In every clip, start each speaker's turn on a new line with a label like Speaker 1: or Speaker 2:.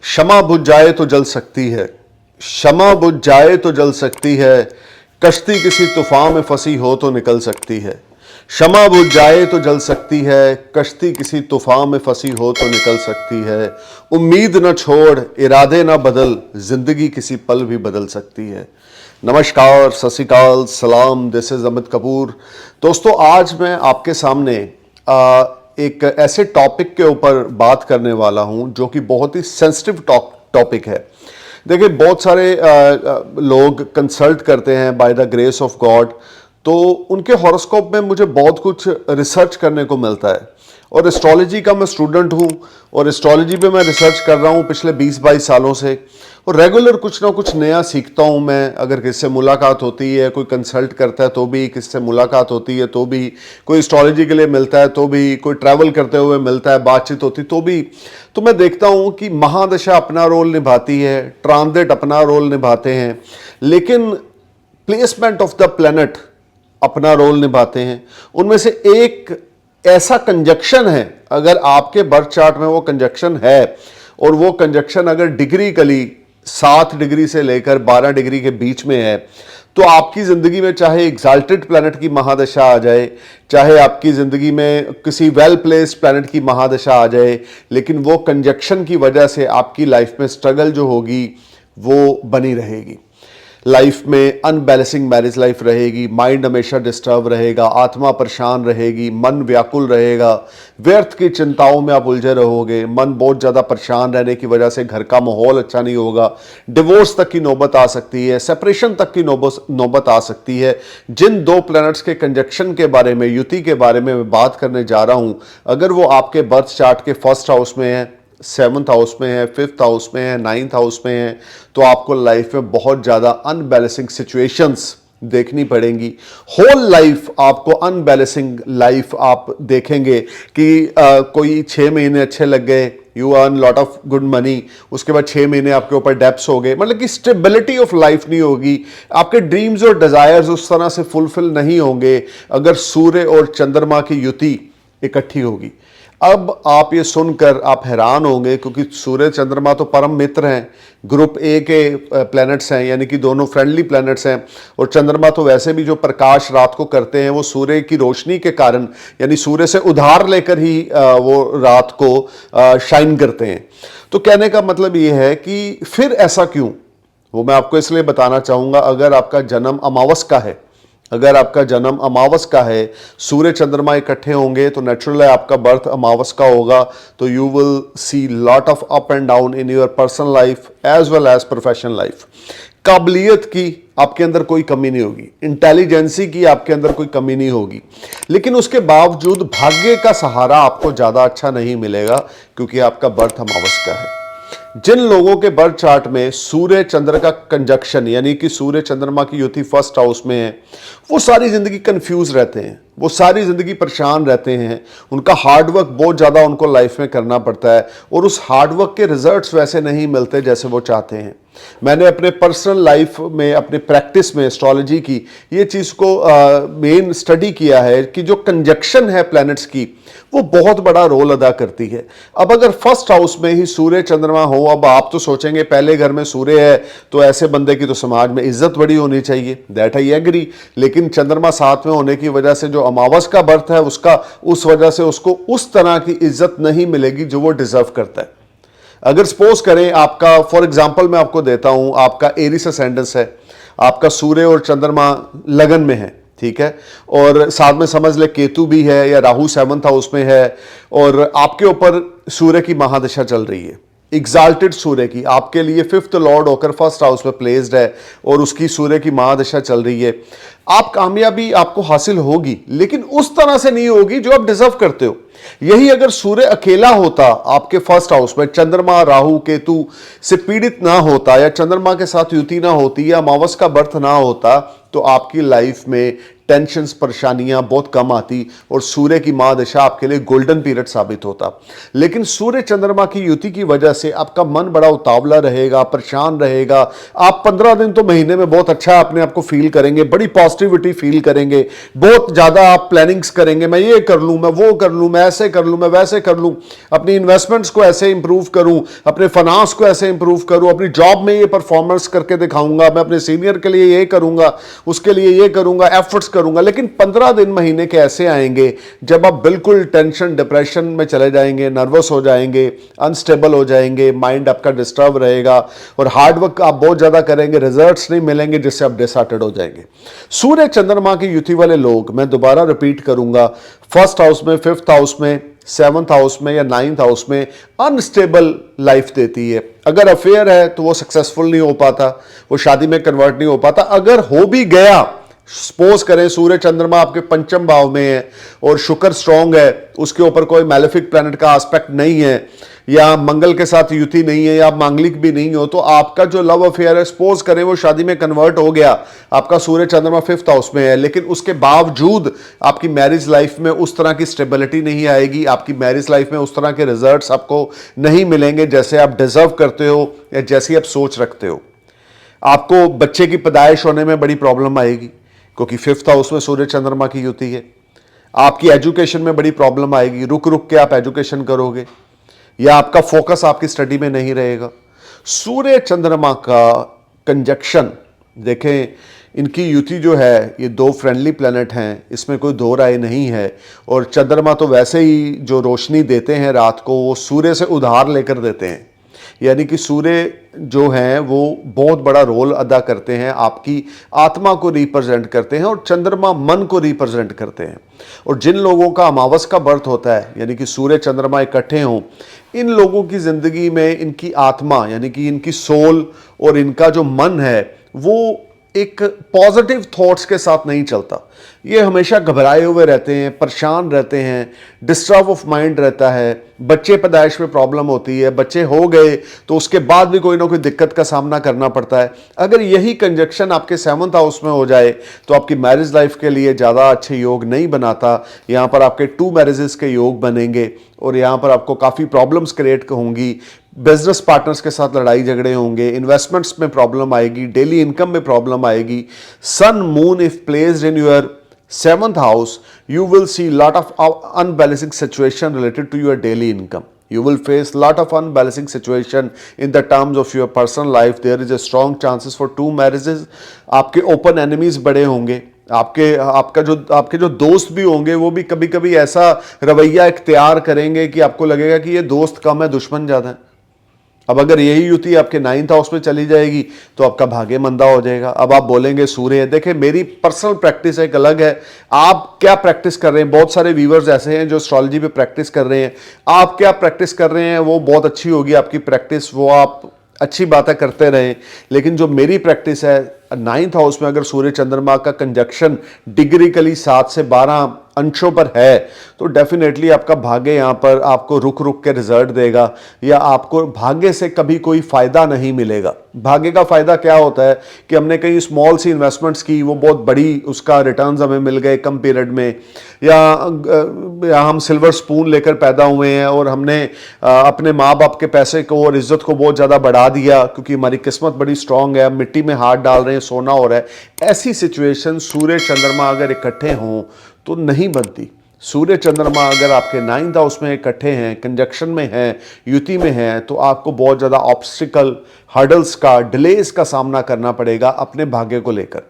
Speaker 1: क्षमा बुझ जाए तो जल सकती है, क्षमा बुझ जाए तो जल सकती है, कश्ती किसी तूफान में फंसी हो तो निकल सकती है। क्षमा बुझ जाए तो जल सकती है, कश्ती किसी तूफान में फंसी हो तो निकल सकती है। उम्मीद न छोड़, इरादे न बदल, जिंदगी किसी पल भी बदल सकती है। नमस्कार, सत श्री अकाल, सलाम, दिस इज अमित कपूर। दोस्तों, आज मैं आपके सामने एक ऐसे टॉपिक के ऊपर बात करने वाला हूं जो कि बहुत ही सेंसिटिव टॉपिक है। देखिए, बहुत सारे लोग कंसल्ट करते हैं by the grace of God, तो उनके हॉरोस्कोप में मुझे बहुत कुछ रिसर्च करने को मिलता है। और एस्ट्रोलॉजी का मैं स्टूडेंट हूं और एस्ट्रोलॉजी पे मैं रिसर्च कर रहा हूं पिछले 20-22 सालों से, और रेगुलर कुछ ना कुछ नया सीखता हूं मैं। अगर किससे मुलाकात होती है, कोई कंसल्ट करता है तो भी, किससे मुलाकात होती है तो भी, कोई एस्ट्रोलॉजी के लिए मिलता है तो भी, कोई ट्रैवल करते हुए मिलता है, बातचीत होती तो भी, तो मैं देखता हूं कि महादशा अपना रोल निभाती है, ट्रांजिट अपना रोल निभाते हैं, लेकिन प्लेसमेंट ऑफ द प्लैनेट अपना रोल निभाते हैं। उनमें से एक ऐसा कंजक्शन है, अगर आपके बर्थ चार्ट में वो कंजक्शन है, और वो कंजक्शन अगर डिग्रीकली 7 डिग्री से लेकर 12 डिग्री के बीच में है, तो आपकी जिंदगी में चाहे एग्जाल्टेड प्लैनेट की महादशा आ जाए, चाहे आपकी जिंदगी में किसी वेल प्लेस्ड प्लैनेट की महादशा आ जाए, लेकिन वो कंजक्शन की वजह से आपकी लाइफ में स्ट्रगल जो होगी वो बनी रहेगी। लाइफ में अनबैलेंसिंग मैरिज लाइफ रहेगी, माइंड हमेशा डिस्टर्ब रहेगा, आत्मा परेशान रहेगी, मन व्याकुल रहेगा, व्यर्थ की चिंताओं में आप उलझे रहोगे, मन बहुत ज़्यादा परेशान रहने की वजह से घर का माहौल अच्छा नहीं होगा, डिवोर्स तक की नौबत आ सकती है, सेपरेशन तक की नौबत आ सकती है। जिन 2 प्लैनेट्स के कंजक्शन के बारे में, युति के बारे में मैं बात करने जा रहा हूँ, अगर वो आपके बर्थ चार्ट के फर्स्ट हाउस में है, 7th हाउस में है, 5th हाउस में है, 9th हाउस में है, तो आपको लाइफ में बहुत ज़्यादा अनबैलेंसिंग सिचुएशंस देखनी पड़ेंगी। होल लाइफ आपको अनबैलेंसिंग लाइफ आप देखेंगे कि कोई 6 महीने अच्छे लग गए, you earn lot of good money, उसके बाद 6 महीने आपके ऊपर डेब्ट्स हो गए, मतलब कि स्टेबिलिटी ऑफ लाइफ नहीं होगी, आपके ड्रीम्स और डिजायर्स उस तरह से फुलफिल नहीं होंगे अगर सूर्य और चंद्रमा की युति इकट्ठी होगी। अब आप ये सुनकर आप हैरान होंगे, क्योंकि सूर्य चंद्रमा तो परम मित्र हैं, ग्रुप ए के प्लैनेट्स हैं, यानी कि दोनों फ्रेंडली प्लैनेट्स हैं, और चंद्रमा तो वैसे भी जो प्रकाश रात को करते हैं वो सूर्य की रोशनी के कारण, यानी सूर्य से उधार लेकर ही वो रात को शाइन करते हैं। तो कहने का मतलब ये है कि फिर ऐसा क्यों, वो मैं आपको इसलिए बताना चाहूँगा। अगर आपका जन्म अमावस का है, अगर आपका जन्म अमावस का है, सूर्य चंद्रमा इकट्ठे होंगे, तो नेचुरल है आपका बर्थ अमावस का होगा, तो you will see lot of up and down in your personal life as well as professional life. काबिलियत की आपके अंदर कोई कमी नहीं होगी, इंटेलिजेंसी की आपके अंदर कोई कमी नहीं होगी, लेकिन उसके बावजूद भाग्य का सहारा आपको ज़्यादा अच्छा नहीं मिलेगा, क्योंकि आपका बर्थ अमावस का है। जिन लोगों के बर्थ चार्ट में सूर्य चंद्र का कंजक्शन, यानी कि सूर्य चंद्रमा की युति फर्स्ट हाउस में है, वो सारी जिंदगी कंफ्यूज रहते हैं, वो सारी जिंदगी परेशान रहते हैं, उनका हार्डवर्क बहुत ज़्यादा उनको लाइफ में करना पड़ता है, और उस हार्डवर्क के रिजल्ट्स वैसे नहीं मिलते जैसे वो चाहते हैं। मैंने अपने पर्सनल लाइफ में, अपने प्रैक्टिस में एस्ट्रोलॉजी की ये चीज़ को मेन स्टडी किया है कि जो कंजक्शन है प्लैनेट्स की, वो बहुत बड़ा रोल अदा करती है। अब अगर फर्स्ट हाउस में ही सूर्य चंद्रमा हो, अब आप तो सोचेंगे पहले घर में सूर्य है तो ऐसे बंदे की तो समाज में इज्जत बड़ी होनी चाहिए, दैट आई एग्री, लेकिन चंद्रमा साथ में होने की वजह से जो अमावस का बर्थ है उसका, उस वजह से उसको उस तरह की इज्जत नहीं मिलेगी जो वो डिजर्व करता है। अगर सपोज करें आपका, फॉर एग्जांपल मैं आपको देता हूं, आपका एरिस असेंडेंस है, आपका सूर्य और चंद्रमा लगन में है, ठीक है, और साथ में समझ ले केतु भी है, या राहु 7th हाउस में है, और आपके ऊपर सूर्य की महादशा चल रही है, एग्जाल्टेड सूर्य की, आपके लिए 5th लॉर्ड होकर फर्स्ट हाउस में प्लेस्ड है, और उसकी सूर्य की महादशा चल रही है। आप कामयाबी आपको हासिल होगी, लेकिन उस तरह से नहीं होगी जो आप डिजर्व करते हो। यही अगर सूर्य अकेला होता आपके फर्स्ट हाउस में, चंद्रमा राहु केतु से पीड़ित ना होता, या चंद्रमा के साथ युति ना होती, या अमावस का बर्थ ना होता, तो आपकी लाइफ में टेंशन्स, परेशानियां बहुत कम आती, और सूर्य की महादशा आपके लिए गोल्डन पीरियड साबित होता। लेकिन सूर्य चंद्रमा की युति की वजह से आपका मन बड़ा उतावला रहेगा, परेशान रहेगा, आप 15 दिन तो महीने में बहुत अच्छा अपने आप को फील करेंगे, बड़ी पॉजिटिविटी फील करेंगे, बहुत ज्यादा आप प्लानिंग्स करेंगे, मैं ये कर लूं, मैं वो कर लूं, मैं ऐसे कर लूँ, मैं वैसे कर लूँ, अपनी इन्वेस्टमेंट्स को ऐसे इंप्रूव करूँ, अपने फाइनेंस को ऐसे इंप्रूव करूँ, अपनी जॉब में ये परफॉर्मेंस करके दिखाऊंगा, मैं अपने सीनियर के लिए ये करूँगा, उसके लिए ये करूँगा, एफर्ट्स करूँगा। लेकिन 15 दिन महीने के ऐसे आएंगे जब आप बिल्कुल टेंशन डिप्रेशन में चले जाएंगे, नर्वस हो जाएंगे, अनस्टेबल हो जाएंगे, माइंड आपका डिस्टर्ब रहेगा और हार्डवर्क आप बहुत ज़्यादा करेंगे, रिजल्ट्स नहीं मिलेंगे, जिससे आप डिसहार्टेड हो जाएंगे। सूर्य चंद्रमा की युति वाले लोग, मैं दोबारा रिपीट करूंगा, फर्स्ट हाउस में, फिफ्थ हाउस में, सेवंथ हाउस में या नाइन्थ हाउस में अनस्टेबल लाइफ देती है। अगर अफेयर है तो वो सक्सेसफुल नहीं हो पाता, वो शादी में कन्वर्ट नहीं हो पाता। अगर हो भी गया, सपोज करें सूर्य चंद्रमा आपके पंचम भाव में है और शुक्र स्ट्रांग है, उसके ऊपर कोई मैलेफिक प्लैनेट का एस्पेक्ट नहीं है, या मंगल के साथ युति नहीं है, या आप मांगलिक भी नहीं हो, तो आपका जो लव अफेयर है, सपोज करें वो शादी में कन्वर्ट हो गया, आपका सूर्य चंद्रमा फिफ्थ हाउस में है, लेकिन उसके बावजूद आपकी मैरिज लाइफ में उस तरह की स्टेबिलिटी नहीं आएगी, आपकी मैरिज लाइफ में उस तरह के रिजल्ट्स आपको नहीं मिलेंगे जैसे आप डिजर्व करते हो या जैसी आप सोच रखते हो। आपको बच्चे की पैदाइश होने में बड़ी प्रॉब्लम आएगी क्योंकि फिफ्थ हाउस में सूर्य चंद्रमा की युति है। आपकी एजुकेशन में बड़ी प्रॉब्लम आएगी, रुक रुक के आप एजुकेशन करोगे या आपका फोकस आपकी स्टडी में नहीं रहेगा। सूर्य चंद्रमा का कंजक्शन देखें, इनकी युति जो है, ये दो फ्रेंडली प्लैनेट हैं, इसमें कोई दो राय नहीं है। और चंद्रमा तो वैसे ही जो रोशनी देते हैं रात को, वो सूर्य से उधार लेकर देते हैं, यानी कि सूर्य जो हैं वो बहुत बड़ा रोल अदा करते हैं, आपकी आत्मा को रिप्रेजेंट करते हैं, और चंद्रमा मन को रिप्रेजेंट करते हैं। और जिन लोगों का अमावस का बर्थ होता है, यानी कि सूर्य चंद्रमा इकट्ठे हों, इन लोगों की ज़िंदगी में इनकी आत्मा यानी कि इनकी सोल और इनका जो मन है वो एक पॉजिटिव थॉट्स के साथ नहीं चलता। ये हमेशा घबराए हुए रहते हैं, परेशान रहते हैं, डिस्टर्ब ऑफ माइंड रहता है। बच्चे पैदाइश में प्रॉब्लम होती है, बच्चे हो गए तो उसके बाद भी कोई ना कोई दिक्कत का सामना करना पड़ता है। अगर यही कंजक्शन आपके सेवंथ हाउस में हो जाए तो आपकी मैरिज लाइफ के लिए ज़्यादा अच्छे योग नहीं बनाता। यहाँ पर आपके 2 मैरिजेस के योग बनेंगे और यहाँ पर आपको काफ़ी प्रॉब्लम्स क्रिएट होंगी, बिजनेस पार्टनर्स के साथ लड़ाई झगड़े होंगे, इन्वेस्टमेंट्स में प्रॉब्लम आएगी, डेली इनकम में प्रॉब्लम आएगी। Sun moon if placed in your seventh house, you will see lot of unbalancing situation related to your daily income. You will face lot of unbalancing situation in the terms of your personal life. There is a strong chances for 2 marriages. आपके open enemies बड़े होंगे, आपके जो दोस्त भी होंगे वो भी कभी कभी ऐसा रवैया इख्तियार करेंगे कि आपको लगेगा कि ये दोस्त कम है, दुश्मन ज़्यादा है। अब अगर यही युति आपके 9th हाउस में चली जाएगी तो आपका भाग्य मंदा हो जाएगा। अब आप बोलेंगे सूर्य, देखिए मेरी पर्सनल प्रैक्टिस एक अलग है, आप क्या प्रैक्टिस कर रहे हैं। बहुत सारे व्यूवर्स ऐसे हैं जो एस्ट्रोलॉजी पे प्रैक्टिस कर रहे हैं, आप क्या प्रैक्टिस कर रहे हैं वो बहुत अच्छी होगी आपकी प्रैक्टिस, वो आप अच्छी बातें करते रहें। लेकिन जो मेरी प्रैक्टिस है, 9th हाउस में अगर सूर्य चंद्रमा का कंजक्शन डिग्रिकली 7 से 12 अंशों पर है तो डेफिनेटली आपका भाग्य यहाँ पर आपको रुक रुक के रिजल्ट देगा, या आपको भाग्य से कभी कोई फायदा नहीं मिलेगा। भाग्य का फायदा क्या होता है कि हमने कहीं स्मॉल सी इन्वेस्टमेंट्स की, वो बहुत बड़ी उसका रिटर्न्स हमें मिल गए कम पीरियड में, या हम सिल्वर स्पून लेकर पैदा हुए हैं और हमने अपने माँ बाप के पैसे को और इज्जत को बहुत ज़्यादा बढ़ा दिया क्योंकि हमारी किस्मत बड़ी स्ट्रांग है, मिट्टी में हाथ डाल रहे हैं, सोना हो रहा है। ऐसी सिचुएशन सूर्य चंद्रमा अगर इकट्ठे हों तो नहीं बनती। सूर्य चंद्रमा अगर आपके 9th हाउस में इकट्ठे हैं, कंजक्शन में हैं, युति में हैं, तो आपको बहुत ज़्यादा ऑब्स्टिकल, हर्डल्स का, डिलेस का सामना करना पड़ेगा अपने भाग्य को लेकर।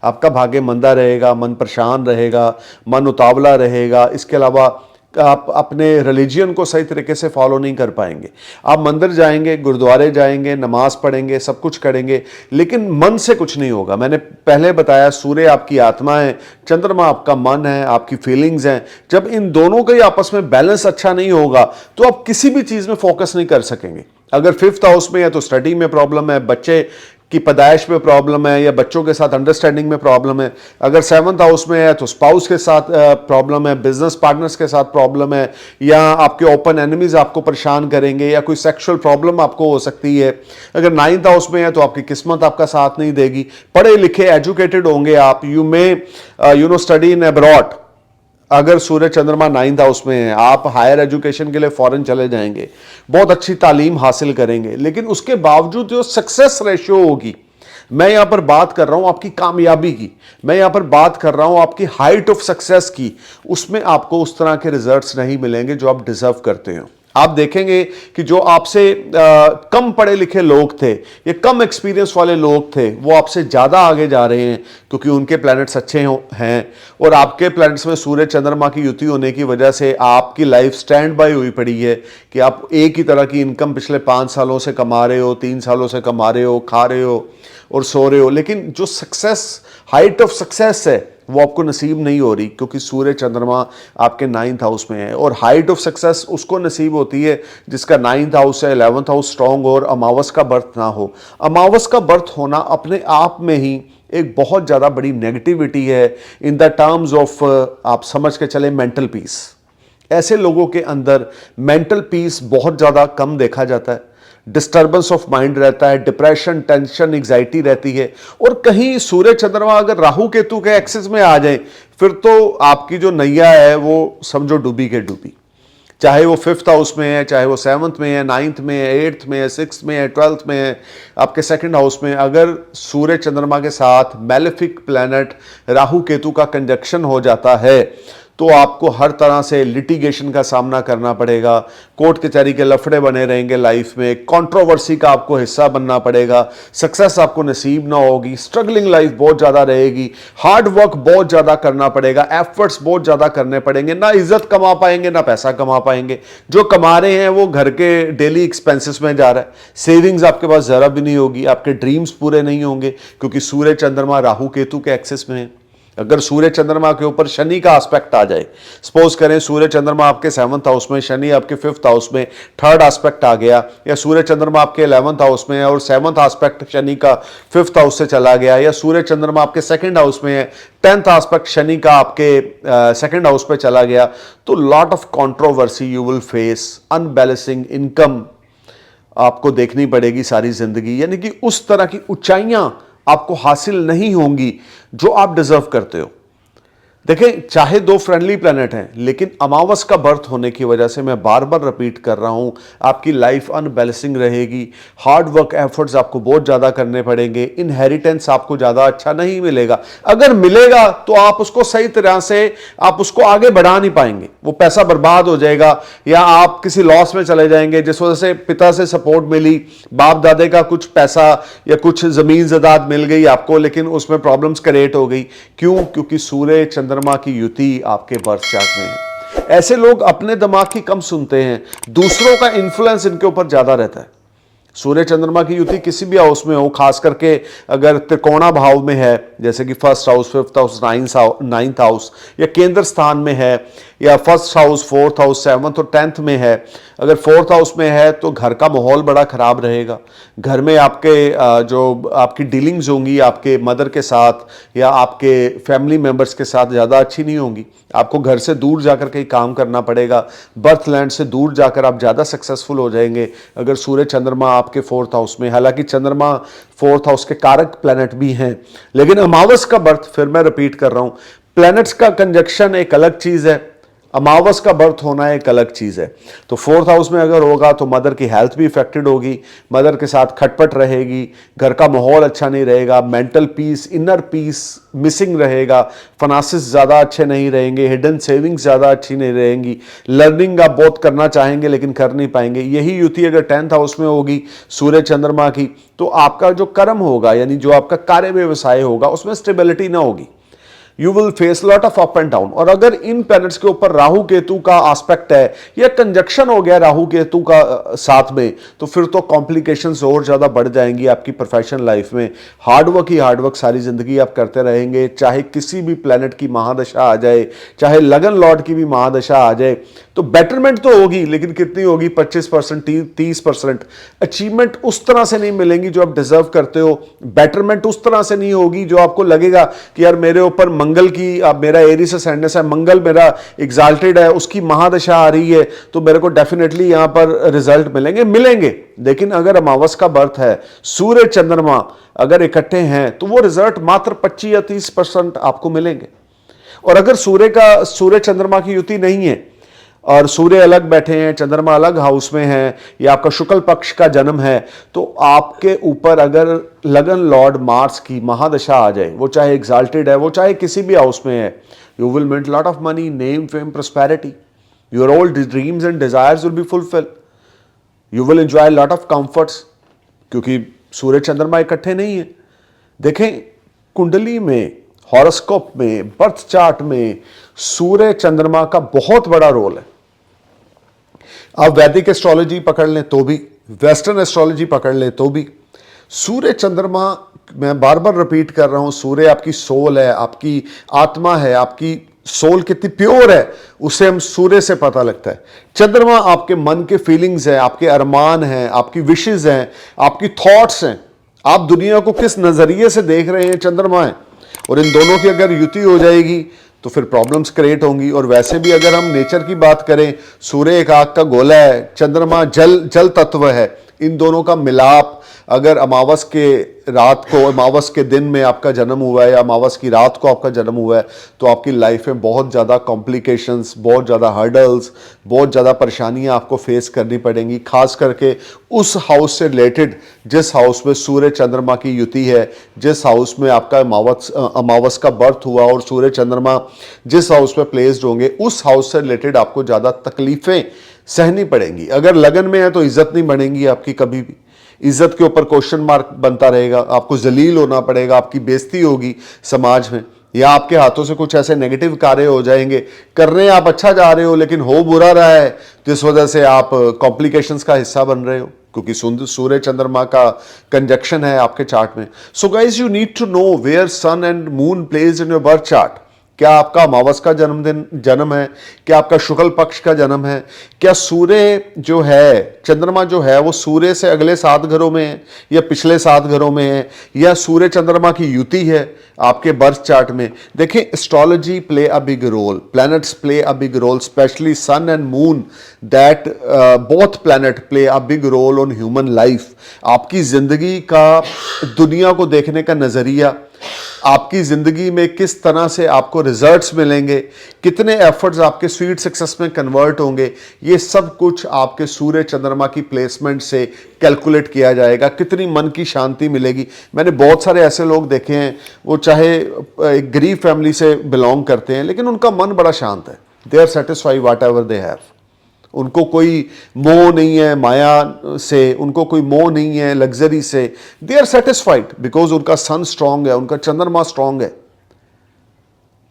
Speaker 1: आपका भाग्य मंदा रहेगा, मन परेशान रहेगा, मन उतावला रहेगा। इसके अलावा आप अपने रिलीजियन को सही तरीके से फॉलो नहीं कर पाएंगे। आप मंदिर जाएंगे, गुरुद्वारे जाएंगे, नमाज पढ़ेंगे, सब कुछ करेंगे, लेकिन मन से कुछ नहीं होगा। मैंने पहले बताया सूर्य आपकी आत्मा है, चंद्रमा आपका मन है, आपकी फीलिंग्स हैं। जब इन दोनों का ही आपस में बैलेंस अच्छा नहीं होगा तो आप किसी भी चीज़ में फोकस नहीं कर सकेंगे। अगर 5th हाउस में है तो स्टडी में प्रॉब्लम है, बच्चे की पैदाइश में प्रॉब्लम है, या बच्चों के साथ अंडरस्टैंडिंग में प्रॉब्लम है। अगर 7th हाउस में है तो स्पाउस के साथ प्रॉब्लम है, बिजनेस पार्टनर्स के साथ प्रॉब्लम है, या आपके ओपन एनिमीज आपको परेशान करेंगे, या कोई सेक्सुअल प्रॉब्लम आपको हो सकती है। अगर 9th हाउस में है तो आपकी किस्मत आपका साथ नहीं देगी। पढ़े लिखे एजुकेटेड होंगे आप, you may study in abroad. अगर सूर्य चंद्रमा 9th हाउस में है, आप हायर एजुकेशन के लिए फॉरेन चले जाएंगे, बहुत अच्छी तालीम हासिल करेंगे, लेकिन उसके बावजूद जो सक्सेस रेशियो होगी, मैं यहां पर बात कर रहा हूं आपकी कामयाबी की, मैं यहां पर बात कर रहा हूं आपकी हाइट ऑफ सक्सेस की। उसमें आपको उस तरह के रिजल्ट्स नहीं मिलेंगे जो आप डिजर्व करते हो। आप देखेंगे कि जो आपसे कम पढ़े लिखे लोग थे या कम एक्सपीरियंस वाले लोग थे, वो आपसे ज़्यादा आगे जा रहे हैं क्योंकि उनके प्लैनेट्स अच्छे हैं, और आपके प्लैनेट्स में सूर्य चंद्रमा की युति होने की वजह से आपकी लाइफ स्टैंड बाय हुई पड़ी है कि आप एक ही तरह की इनकम पिछले 5 सालों से कमा रहे हो, 3 सालों से कमा रहे हो, खा रहे हो और सो रहे हो, लेकिन जो सक्सेस, हाइट ऑफ सक्सेस है, वो आपको नसीब नहीं हो रही क्योंकि सूर्य चंद्रमा आपके 9th हाउस में है। और हाइट ऑफ सक्सेस उसको नसीब होती है जिसका 9th हाउस है, 11th हाउस स्ट्रांग और अमावस का बर्थ ना हो। अमावस का बर्थ होना अपने आप में ही एक बहुत ज़्यादा बड़ी नेगेटिविटी है इन द टर्म्स ऑफ, आप समझ के चले, मेंटल पीस। ऐसे लोगों के अंदर मेंटल पीस बहुत ज़्यादा कम देखा जाता है, डिस्टर्बेंस ऑफ माइंड रहता है, डिप्रेशन, टेंशन, एंग्जाइटी रहती है। और कहीं सूर्य चंद्रमा अगर राहु केतु के एक्सिस में आ जाए फिर तो आपकी जो नैया है वो समझो डूबी के डूबी। चाहे वो 5th हाउस में है, चाहे वो 7th में है, 9th में है, 8th में है, 6th में है, 12th में है, आपके 2nd हाउस में अगर सूर्य चंद्रमा के साथ मैलेफिक प्लैनेट राहु केतु का कंजक्शन हो जाता है तो आपको हर तरह से लिटिगेशन का सामना करना पड़ेगा, कोर्ट कचहरी के लफड़े बने रहेंगे लाइफ में, कंट्रोवर्सी का आपको हिस्सा बनना पड़ेगा, सक्सेस आपको नसीब ना होगी, स्ट्रगलिंग लाइफ बहुत ज़्यादा रहेगी, हार्ड वर्क बहुत ज़्यादा करना पड़ेगा, एफर्ट्स बहुत ज़्यादा करने पड़ेंगे, ना इज्जत कमा पाएंगे ना पैसा कमा पाएंगे। जो कमा रहे हैं वो घर के डेली एक्सपेंसेस में जा रहा है, सेविंग्स आपके पास ज़रा भी नहीं होगी, आपके ड्रीम्स पूरे नहीं होंगे क्योंकि सूर्य चंद्रमा राहु केतु के एक्सेस में है। अगर सूर्य चंद्रमा के ऊपर शनि का एस्पेक्ट आ जाए, सपोज करें सूर्य चंद्रमा आपके 7th हाउस में, शनि आपके 5th हाउस में, 3rd एस्पेक्ट आ गया, या सूर्य चंद्रमा आपके 11th हाउस में है और 7th एस्पेक्ट शनि का 5th हाउस से चला गया, या सूर्य चंद्रमा आपके 2nd हाउस में है, 10th एस्पेक्ट शनि का आपके 2nd हाउस पे चला गया, तो lot of controversy you will face, unbalancing income आपको देखनी पड़ेगी सारी जिंदगी, यानी कि उस तरह की ऊंचाइयां आपको हासिल नहीं होंगी जो आप डिजर्व करते हो। देखें, चाहे 2 फ्रेंडली प्लैनेट हैं, लेकिन अमावस का बर्थ होने की वजह से मैं बार बार रिपीट कर रहा हूं, आपकी लाइफ अनबैलेंसिंग रहेगी, हार्ड वर्क एफर्ट्स आपको बहुत ज़्यादा करने पड़ेंगे, इनहेरिटेंस आपको ज़्यादा अच्छा नहीं मिलेगा, अगर मिलेगा तो आप उसको सही तरह से आप उसको आगे बढ़ा नहीं पाएंगे, वो पैसा बर्बाद हो जाएगा या आप किसी लॉस में चले जाएंगे जिस वजह से पिता से सपोर्ट मिली, बाप दादे का कुछ पैसा या कुछ ज़मीन ज़ायदाद मिल गई आपको, लेकिन उसमें प्रॉब्लम्स क्रिएट हो गई। क्यों? क्योंकि सूर्य चंद्रमा की युति आपके बर्थ चार्ट में है। ऐसे लोग अपने दिमाग की कम सुनते हैं, दूसरों का इन्फ्लुएंस इनके ऊपर ज्यादा रहता है। सूर्य चंद्रमा की युति किसी भी हाउस में हो, खास करके अगर त्रिकोणा भाव में है, जैसे कि 1st house, 5th house, 9th house, या केंद्र स्थान में है, या 1st house, 4th house, 7th और 10th में है। अगर 4th हाउस में है तो घर का माहौल बड़ा खराब रहेगा, घर में आपके जो आपकी डीलिंग्स होंगी आपके मदर के साथ या आपके फैमिली मेंबर्स के साथ ज़्यादा अच्छी नहीं होंगी, आपको घर से दूर जाकर कहीं काम करना पड़ेगा, बर्थ लैंड से दूर जाकर आप ज़्यादा सक्सेसफुल हो जाएंगे अगर सूर्य चंद्रमा आपके 4th हाउस में। हालांकि चंद्रमा 4th हाउस के कारक प्लैनेट भी हैं, लेकिन अमावस का बर्थ, फिर मैं रिपीट कर रहा हूं, प्लैनेट्स का कंजक्शन एक अलग चीज़ है, अमावस का बर्थ होना एक अलग चीज़ है। तो 4th हाउस में अगर होगा तो मदर की हेल्थ भी इफेक्टेड होगी, मदर के साथ खटपट रहेगी, घर का माहौल अच्छा नहीं रहेगा, mental peace, inner peace missing रहेगा, फाइनेंसेस ज़्यादा अच्छे नहीं रहेंगे, हिडन सेविंग्स ज़्यादा अच्छी नहीं रहेंगी, लर्निंग आप बहुत करना चाहेंगे लेकिन कर नहीं पाएंगे। यही युति अगर 10th हाउस में होगी सूर्य चंद्रमा की, तो आपका जो कर्म होगा, यानी जो आपका कार्य व्यवसाय होगा, उसमें स्टेबिलिटी ना होगी, you will face lot of up and down. और अगर इन प्लैनेट्स के ऊपर राहु केतु का एस्पेक्ट है या कंजक्शन हो गया राहु केतु का साथ में, तो फिर तो कॉम्प्लिकेशंस और ज्यादा बढ़ जाएंगी आपकी प्रोफेशनल लाइफ में। हार्डवर्क ही हार्डवर्क सारी जिंदगी आप करते रहेंगे, चाहे किसी भी प्लैनेट की महादशा आ जाए, चाहे लगन लॉर्ड की भी महादशा आ जाए, तो बेटरमेंट तो होगी, लेकिन कितनी होगी? 25%, 30%। अचीवमेंट उस तरह से नहीं मिलेंगी जो आप डिजर्व करते हो, बेटरमेंट उस तरह से नहीं होगी जो आपको लगेगा कि यार मेरे ऊपर मंगल की, अब मेरा एरीज असेंडेंस है, मंगल मेरा एग्जाल्टेड है, उसकी महादशा आ रही है, तो मेरे को डेफिनेटली यहां पर रिजल्ट मिलेंगे। लेकिन अगर अमावस का बर्थ है, सूर्य चंद्रमा अगर इकट्ठे हैं, तो वो रिजल्ट मात्र 25 या 30% आपको मिलेंगे। और अगर सूर्य चंद्रमा की युति नहीं है और सूर्य अलग बैठे हैं, चंद्रमा अलग हाउस में है, या आपका शुक्ल पक्ष का जन्म है, तो आपके ऊपर अगर लगन लॉर्ड मार्स की महादशा आ जाए, वो चाहे एग्जाल्टेड है, वो चाहे किसी भी हाउस में है, यू विल मिट lot of money, name, fame, prosperity, your all dreams and desires will be fulfil, you will enjoy lot of comforts, क्योंकि सूर्य चंद्रमा इकट्ठे नहीं है। देखें, कुंडली में, हॉरोस्कोप में, बर्थ चार्ट में सूर्य चंद्रमा का बहुत बड़ा रोल है। आप वैदिक एस्ट्रोलॉजी पकड़ लें तो भी, वेस्टर्न एस्ट्रोलॉजी पकड़ लें तो भी, सूर्य चंद्रमा, मैं बार बार रिपीट कर रहा हूं, सूर्य आपकी सोल है, आपकी आत्मा है, आपकी सोल कितनी प्योर है उसे हम सूर्य से पता लगता है। चंद्रमा आपके मन के फीलिंग्स है, आपके अरमान हैं, आपकी विशेस हैं, आपकी थॉट्स हैं, आप दुनिया को किस नजरिए से देख रहे हैं, चंद्रमा है। और इन दोनों की अगर युति हो जाएगी तो फिर प्रॉब्लम्स क्रिएट होंगी। और वैसे भी अगर हम नेचर की बात करें, सूर्य एक आग का गोला है, चंद्रमा जल तत्व है, इन दोनों का मिलाप अगर अमावस के रात को, अमावस के दिन में आपका जन्म हुआ है या अमावस की रात को आपका जन्म हुआ है, तो आपकी लाइफ में बहुत ज़्यादा कॉम्प्लिकेशंस, बहुत ज़्यादा हर्डल्स, बहुत ज़्यादा परेशानियां आपको फेस करनी पड़ेंगी। खास करके उस हाउस से रिलेटेड जिस हाउस में सूर्य चंद्रमा की युति है, जिस हाउस में आपका अमावस का बर्थ हुआ और सूर्य चंद्रमा जिस हाउस में प्लेस्ड होंगे, उस हाउस से रिलेटेड आपको ज़्यादा तकलीफ़ें सहनी पड़ेंगी। अगर लगन में है तो इज्जत नहीं बढ़ेगी आपकी, कभी भी इज्जत के ऊपर क्वेश्चन मार्क बनता रहेगा, आपको जलील होना पड़ेगा, आपकी बेइज्जती होगी समाज में, या आपके हाथों से कुछ ऐसे नेगेटिव कार्य हो जाएंगे। कर रहे हैं आप अच्छा जा रहे हो, लेकिन हो बुरा रहा है, तो इस वजह से आप कॉम्प्लिकेशंस का हिस्सा बन रहे हो, क्योंकि सूर्य चंद्रमा का कंजक्शन है आपके चार्ट में। So guys, you need to know where sun and moon plays in your birth chart. क्या आपका अमावस का जन्म है, क्या आपका शुक्ल पक्ष का जन्म है, क्या सूर्य जो है, चंद्रमा जो है, वो सूर्य से अगले 7 घरों में है या पिछले 7 घरों में है, या सूर्य चंद्रमा की युति है आपके बर्थ चार्ट में। देखिए, astrology play a big role, planets play a big role, specially sun and moon, that both planet play a big role on human life. आपकी जिंदगी का, दुनिया को देखने का नजरिया, आपकी जिंदगी में किस तरह से आपको रिजल्ट्स मिलेंगे, कितने एफर्ट्स आपके स्वीट सक्सेस में कन्वर्ट होंगे, ये सब कुछ आपके सूर्य चंद्रमा की प्लेसमेंट से कैलकुलेट किया जाएगा। कितनी मन की शांति मिलेगी। मैंने बहुत सारे ऐसे लोग देखे हैं, वो चाहे एक गरीब फैमिली से बिलोंग करते हैं, लेकिन उनका मन बड़ा शांत है। They are satisfied whatever they have. उनको कोई मोह नहीं है माया से, उनको कोई मोह नहीं है लग्जरी से। दे आर सेटिस्फाइड बिकॉज उनका सन स्ट्रांग है, उनका चंद्रमा स्ट्रांग है।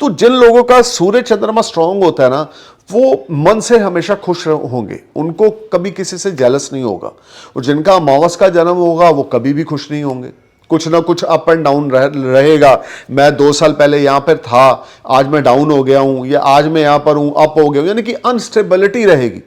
Speaker 1: तो जिन लोगों का सूर्य चंद्रमा स्ट्रांग होता है ना, वो मन से हमेशा खुश होंगे, उनको कभी किसी से जेलस नहीं होगा। और जिनका अमावस का जन्म होगा, वो कभी भी खुश नहीं होंगे। कुछ ना कुछ अप एंड डाउन रहेगा। मैं 2 साल पहले यहां पर था, आज मैं डाउन हो गया हूं, या आज मैं यहां पर हूं, अप हो गया हूं, यानी कि अनस्टेबिलिटी रहेगी।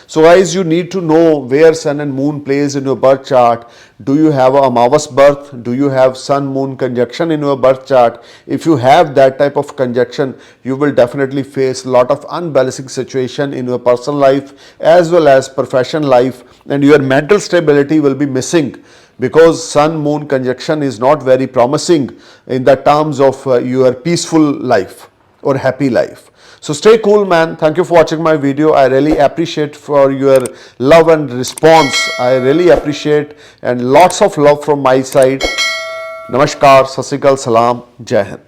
Speaker 1: So guys, you need to know where sun and moon plays in your birth chart. Do you have a Amavas birth? Do you have sun moon conjunction in your birth chart? If you have that type of conjunction, you will definitely face a lot of unbalancing situation in your personal life as well as professional life, and your mental stability will be missing because sun moon conjunction is not very promising in the terms of your peaceful life or happy life. So stay cool, man. Thank you for watching my video. I really appreciate for your love and response. I really appreciate, and lots of love from my side. Namaskar, Sat Sri Akal, Salam, Jai Hind.